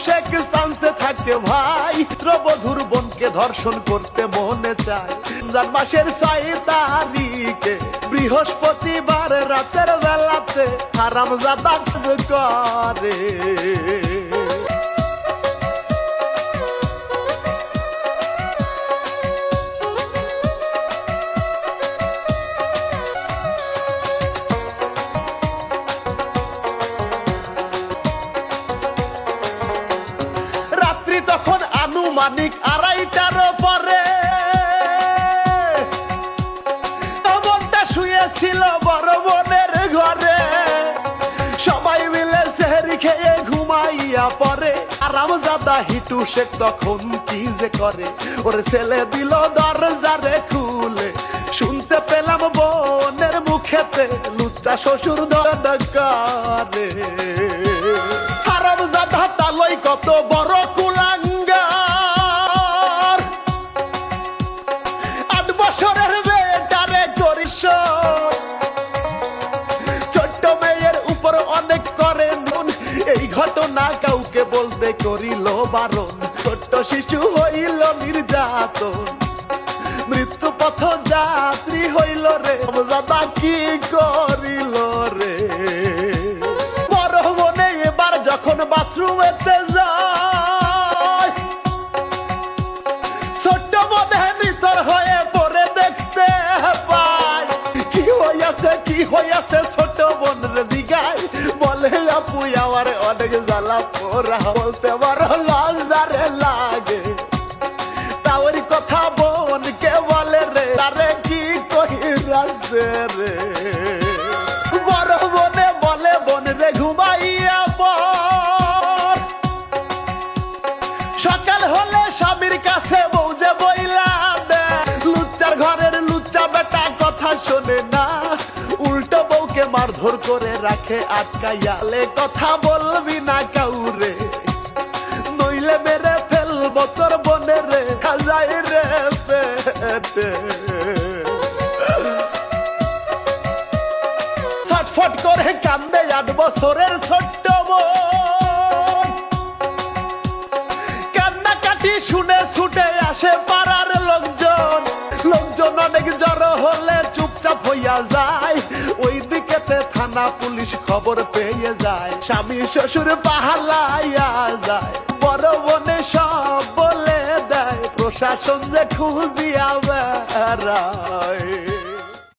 শেখ চান্সে থাকে ভাই, পুত্রবধূর বোনকে ধর্ষণ করতে মনে চায়। রমজান মাসের 6 তারিখে বৃহস্পতিবার রাতের বেলাতে হারামজাদা করে। তখন আনুমানিক 2:30টার পরে বোনটা শুয়েছিল বড় বোনের ঘরে। সবাই মিলে সেহরি খেয়ে ঘুমাইয়া পড়ে। হারামজাদা হিটু শেখ তখন কি যে করে, ওর ছেলে দিল দরজারে খুলে। শুনতে পেলাম বোনের মুখেতে লুচ্চা শ্বশুর করে। হারামজাদা তালই কত বড় কুলাঙ্গার, 8 বছরের মেয়েটারে করিস। ছোট্ট মেয়ের উপর অনেক করে নুন, এই ঘটনা কাউকে বলতে করিল বারণ। ছোট্ট শিশু হইল নির্যাতন, মৃত্যু পথ যাত্রী হইল রে। হারামজাদা কি করিল রে। বড় মনে এবার যখন বাথরুমেতে যায়, ছোট্ট মনে নিতর হয়ে পড়ে দেখতে পায়। কি হইয়াছে ছোট বোন রে দিগায়, বলে আপু আমার অনেক জ্বালা পোড়া। বলতে বড় লজ্জারে লাগে, তাওর কথা বোনকে বলে রে। তারে কি কহিরাছে রে। বড় বোনে বলে বোন রে ঘুমাইয়া পর। সকাল হলে স্বামীর কাছে বউ যে বইলা দে। লুচ্চার ঘরের লুচ্চা বেটা কথা শোনে না, উল্টো বউকে মারধর করে রাখে আটকাইয়ালে। কথা বলবি না কাউরে, নইলে মেরে ফেলব তোর বনে রে। খাজাই রে পেটে ছটফট করে কান্দে 8 বছরের ছোট্ট বোন। কান্নাকাটি শুনে ছুটে আসে পাড়ার লোকজন। লোকজন অনেক জড়ো হলে চুপচাপ হইয়া যায়। ওই দিকেতে থানা পুলিশ খবর পেয়ে যায়। স্বামী শ্বশুর পাহালাইয়া যায়, বড় বোনে সব বলে দেয়। প্রশাসন যে খুঁজিয়া বেড়ায়।